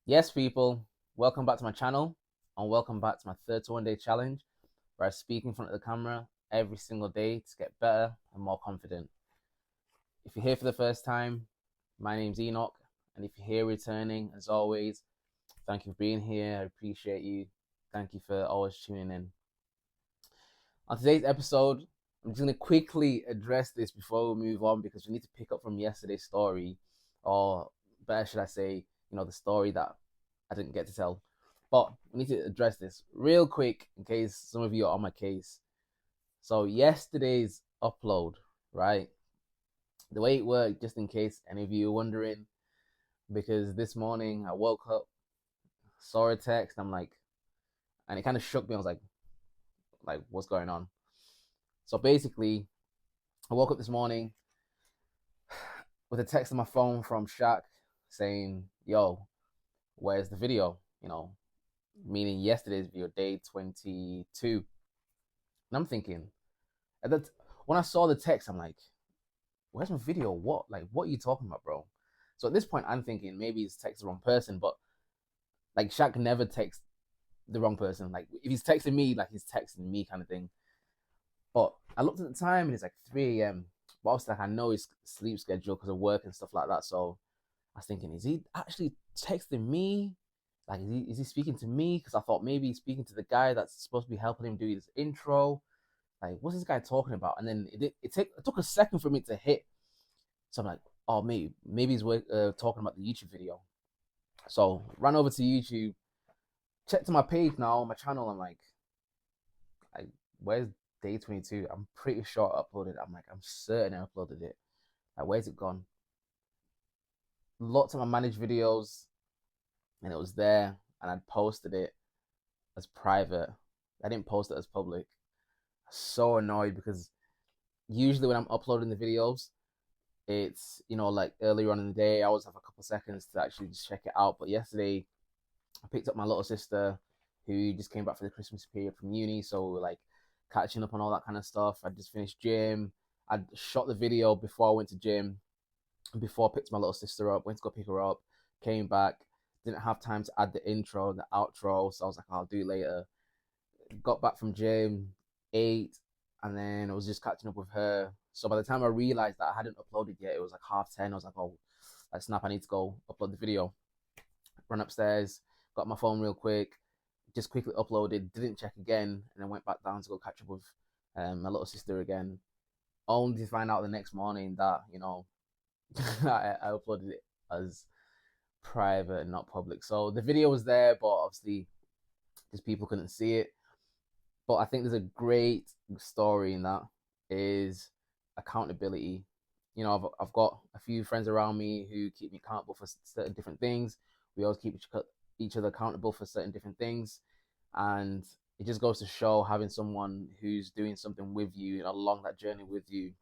Yes, people, welcome back to my channel and welcome back to my 31 day challenge where I speak in front of the camera every single day to get better and more confident. If you're here for the first time, my name's Enoch, and if you're here returning, as always, thank you for being here. I appreciate you. Thank you for always tuning in. On today's episode, I'm just going to quickly address this before we move on because we need to pick up from yesterday's story, or better, should I say, the story that I didn't get to tell. But we need to address this real quick in case some of you are on my case. So, yesterday's upload, right? The way it worked, just in case any of you are wondering, because this morning I woke up, saw a text, I'm like, and it kind of shook me. I was like, what's going on? So basically, I woke up this morning with a text on my phone from Shaq saying, "Yo, where's the video?" Meaning yesterday's video, day 22. And I'm thinking, at that when I saw the text, I'm like, "Where's my video? What? Like, what are you talking about, bro?" So at this point, I'm thinking maybe he's texted the wrong person, but like Shaq never texts the wrong person. Like if he's texting me, like he's texting me, kind of thing. But I looked at the time and it's like 3 a.m. But also, like I know his sleep schedule because of work and stuff like that. So I was thinking, is he actually texting me? Like, is he speaking to me? Because I thought maybe he's speaking to the guy that's supposed to be helping him do his intro. Like, what's this guy talking about? And then it took a second for me to hit. So I'm like, oh, maybe he's talking about the YouTube video. So ran over to YouTube, checked to my page now on my channel. I'm like, where's day 22? I'm pretty sure I uploaded. I'm certain I uploaded it. Like, where's it gone? Lots of my managed videos, and it was there, and I'd posted it as private. I didn't post it as public. So annoyed because usually when I'm uploading the videos, it's like earlier on in the day, I always have a couple seconds to actually just check it out. But yesterday, I picked up my little sister who just came back for the Christmas period from uni, so we were like catching up on all that kind of stuff. I just finished gym. I shot the video before I went to gym, before I picked my little sister up, went to go pick her up, came back, didn't have time to add the intro and the outro, so I was like, I'll do it later. Got back from gym, ate, and then I was just catching up with her. So by the time I realized that I hadn't uploaded yet, it was like 10:30. I was like, oh, like snap, I need to go upload the video. Run upstairs, got my phone real quick, just quickly uploaded, didn't check again, and then went back down to go catch up with my little sister again. Only to find out the next morning that I uploaded it as private and not public. So the video was there, but obviously just people couldn't see it. But I think there's a great story in that is accountability. I've got a few friends around me who keep me accountable for certain different things. We always keep each other accountable for certain different things, and it just goes to show having someone who's doing something with you along that journey with you.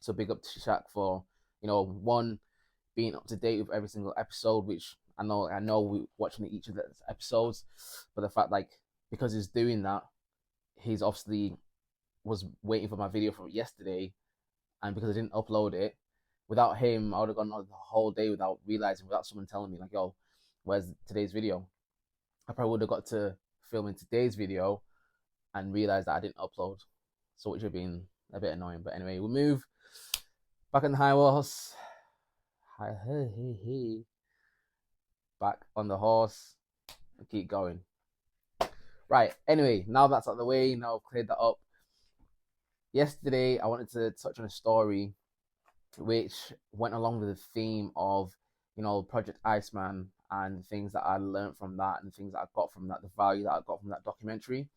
So big up to Shaq for one being up to date with every single episode, which I know we're watching each of the episodes, but the fact like because he's doing that, he's obviously was waiting for my video from yesterday, and because I didn't upload it, without him, I would have gone the whole day without realizing, without someone telling me like, "Yo, where's today's video?" I probably would have got to filming today's video and realized that I didn't upload, so which would have been a bit annoying. But anyway, we move back on the high horse. Back on the horse and keep going. Right. Anyway, now that's out of the way. Now I've cleared that up. Yesterday, I wanted to touch on a story which went along with the theme of, Project Iceman and things that I learned from that and things that I got from that, the value that I got from that documentary.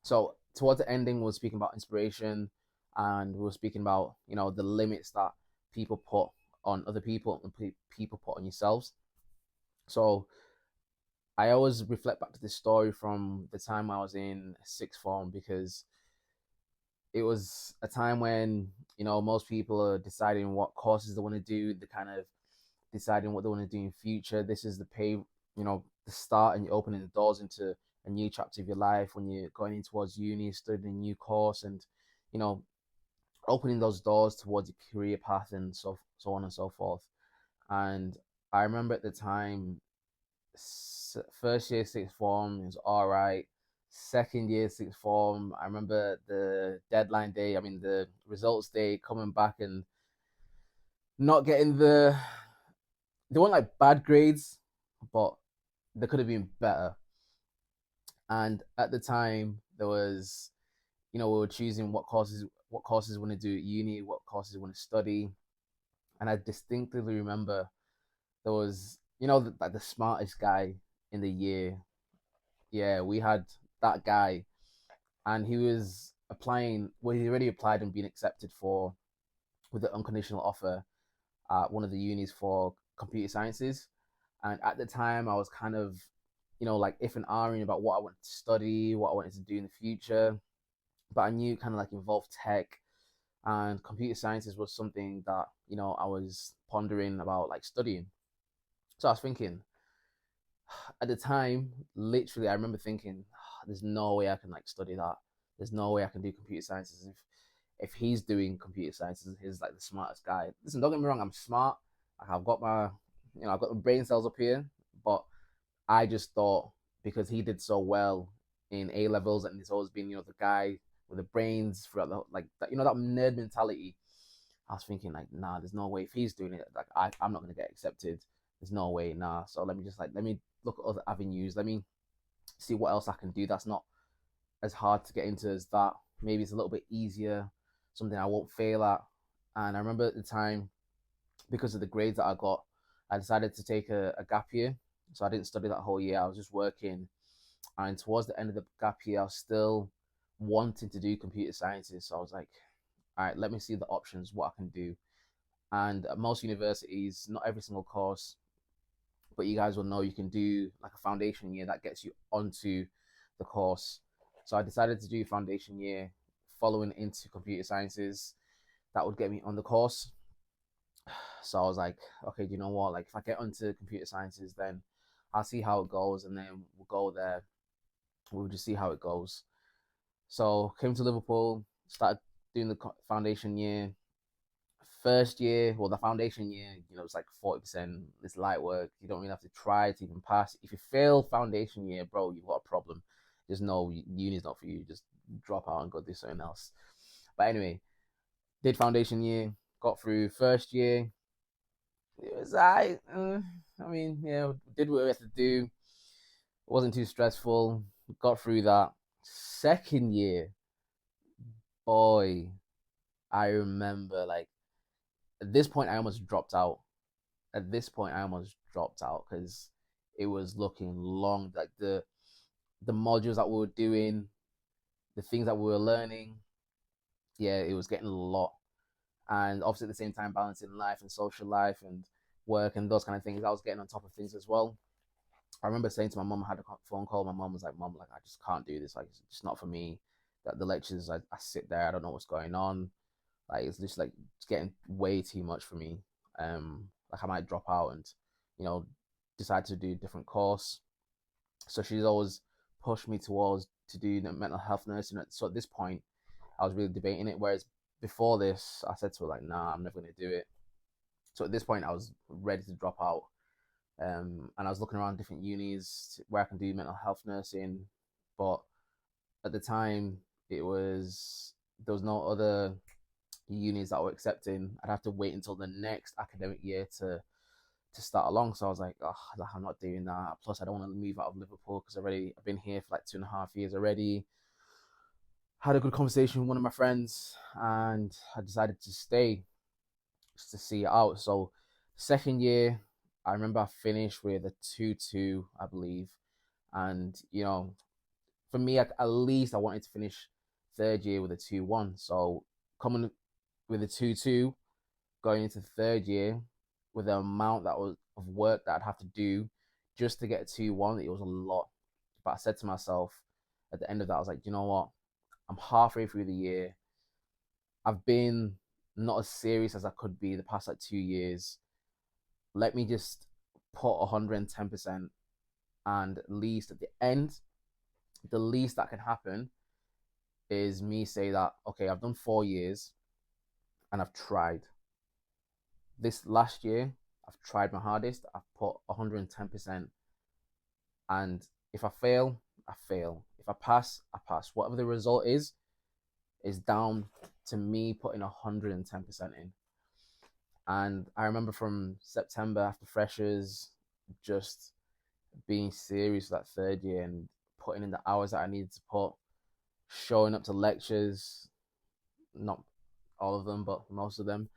So towards the ending, we were speaking about inspiration, and we were speaking about, the limits that people put on other people and people put on yourselves. So I always reflect back to this story from the time I was in sixth form because it was a time when most people are deciding what courses they want to do. They're kind of deciding what they want to do in future. This is the start, and you're opening the doors into a new chapter of your life when you're going in towards uni, studying a new course, and you know opening those doors towards a career path and so on and so forth. And I remember at the time First year sixth form it was all right. Second year sixth form, I remember the deadline day. I mean the results day, coming back and not getting they weren't like bad grades, but they could have been better. And at the time, there was, we were choosing what courses we want to do at uni, what courses we want to study. And I distinctively remember there was, like the smartest guy in the year. Yeah, we had that guy, and he was applying. Well, he already applied and been accepted for with an unconditional offer at one of the unis for computer sciences. And at the time, I was kind of, like if and ahhing about what I wanted to study, what I wanted to do in the future. But I knew it kind of like involved tech, and computer sciences was something that I was pondering about like studying. So I was thinking at the time, literally, I remember thinking, "There's no way I can like study that. There's no way I can do computer sciences if he's doing computer sciences. He's like the smartest guy. Listen, don't get me wrong, I'm smart. I've got I've got the brain cells up here, but I just thought because he did so well in A levels and he's always been, the guy with the brains throughout the like that, that nerd mentality. I was thinking like, nah, there's no way if he's doing it, like I'm not gonna get accepted. There's no way, nah. So let me look at other avenues. Let me see what else I can do that's not as hard to get into as that. Maybe it's a little bit easier, something I won't fail at. And I remember at the time, because of the grades that I got, I decided to take a gap year. So I didn't study that whole year. I was just working. And towards the end of the gap year, I was still wanting to do computer sciences. So I was like, all right, let me see the options, what I can do. And at most universities, not every single course, but you guys will know you can do like a foundation year that gets you onto the course. So I decided to do foundation year following into computer sciences. That would get me on the course. So I was like, okay, do you know what? Like, if I get onto computer sciences, then I'll see how it goes, and then we'll go there. We'll just see how it goes. So came to Liverpool, started doing the foundation year. First year, well, the foundation year, it's like 40%. It's light work. You don't really have to try to even pass. If you fail foundation year, bro, you've got a problem. Just know uni's not for you. Just drop out and go do something else. But anyway, did foundation year, got through first year. It was I mean, did what we had to do. It wasn't too stressful. Got through that. Second year, boy, I remember like at this point I almost dropped out. At this point I almost dropped out because it was looking long. Like the modules that we were doing, the things that we were learning, yeah, it was getting a lot. And obviously at the same time balancing life and social life and work and those kind of things. I was getting on top of things as well. I remember saying to my mom, I had a phone call. My mom was like, "Mom, like I just can't do this. Like it's just not for me." That the lectures, I sit there, I don't know what's going on. Like it's just like it's getting way too much for me. Like I might drop out and, you know, decide to do a different course. So she's always pushed me towards to do mental health nursing. So at this point, I was really debating it. Whereas before this, I said to her like, "Nah, I'm never gonna do it." So at this point, I was ready to drop out. And I was looking around different unis where I can do mental health nursing, but at the time there was no other unis that were accepting. I'd have to wait until the next academic year to start along. So I was like, oh, I'm not doing that. Plus, I don't want to move out of Liverpool because I've been here for like 2.5 years already. Had a good conversation with one of my friends, and I decided to stay just to see it out. So second year, I remember I finished with a 2-2, I believe. And, for me, at least I wanted to finish third year with a 2-1. So coming with a 2-2, going into third year with the amount that was of work that I'd have to do just to get a 2-1, it was a lot. But I said to myself at the end of that, I was like, you know what? I'm halfway through the year. I've been not as serious as I could be the past like 2 years. Let me just put 110%, and at least at the end, the least that can happen is me say that okay, I've done 4 years and I've tried. This last year, I've tried my hardest. I've put 110%, And if I fail, I fail. If I pass, I pass. Whatever the result is down to me putting 110% in. And I remember from September after freshers, just being serious for that third year and putting in the hours that I needed to put, showing up to lectures, not all of them, but most of them,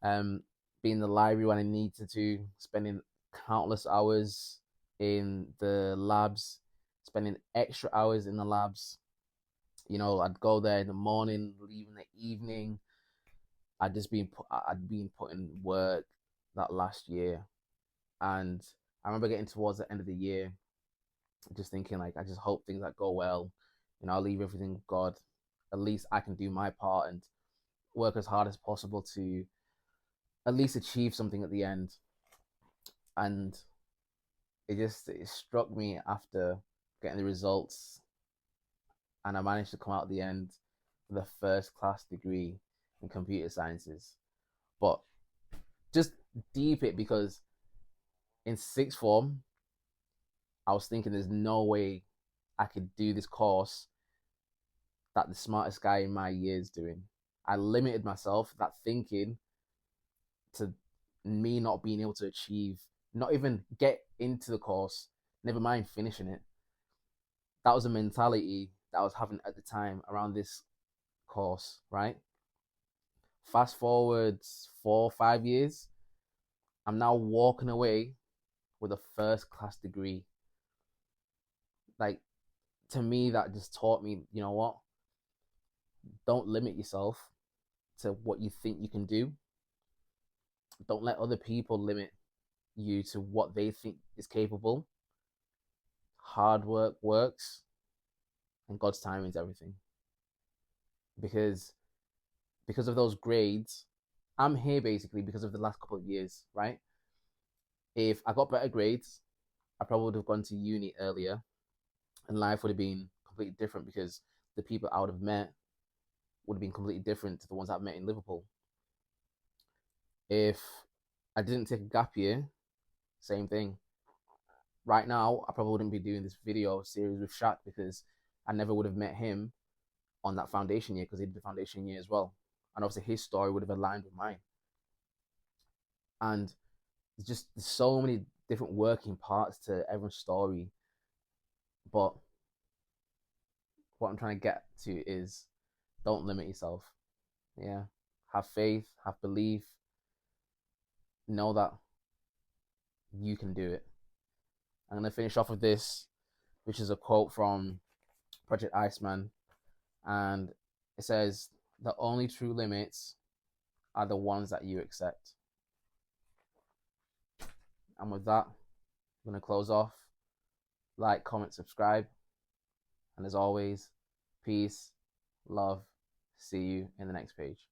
um, being in the library when I needed to, spending countless hours in the labs, spending extra hours in the labs. I'd go there in the morning, leave in the evening. I'd been putting work that last year, and I remember getting towards the end of the year, just thinking like, I just hope things that go well. I'll leave everything with God. At least I can do my part and work as hard as possible to at least achieve something at the end. And it struck me after getting the results, and I managed to come out at the end with a first class degree in computer sciences. But just deep it, because in sixth form, I was thinking there's no way I could do this course that the smartest guy in my year is doing. I limited myself, that thinking, to me not being able to achieve, not even get into the course, never mind finishing it. That was a mentality that I was having at the time around this course, right? Fast forward 4 or 5 years, I'm now walking away with a first class degree. Like, to me, that just taught me, you know what? Don't limit yourself to what you think you can do. Don't let other people limit you to what they think is capable. Hard work works, and God's timing is everything. Because of those grades, I'm here basically because of the last couple of years, right? If I got better grades, I probably would have gone to uni earlier, and life would have been completely different, because the people I would have met would have been completely different to the ones I've met in Liverpool. If I didn't take a gap year, same thing. Right now, I probably wouldn't be doing this video series with Shaq, because I never would have met him on that foundation year, because he did the foundation year as well. And obviously his story would have aligned with mine. And there's so many different working parts to everyone's story. But what I'm trying to get to is, don't limit yourself. Yeah. Have faith, have belief, know that you can do it. I'm going to finish off with this, which is a quote from Project Iceman. And it says, the only true limits are the ones that you accept. And with that, I'm going to close off. Like, comment, subscribe. And as always, peace, love. See you in the next page.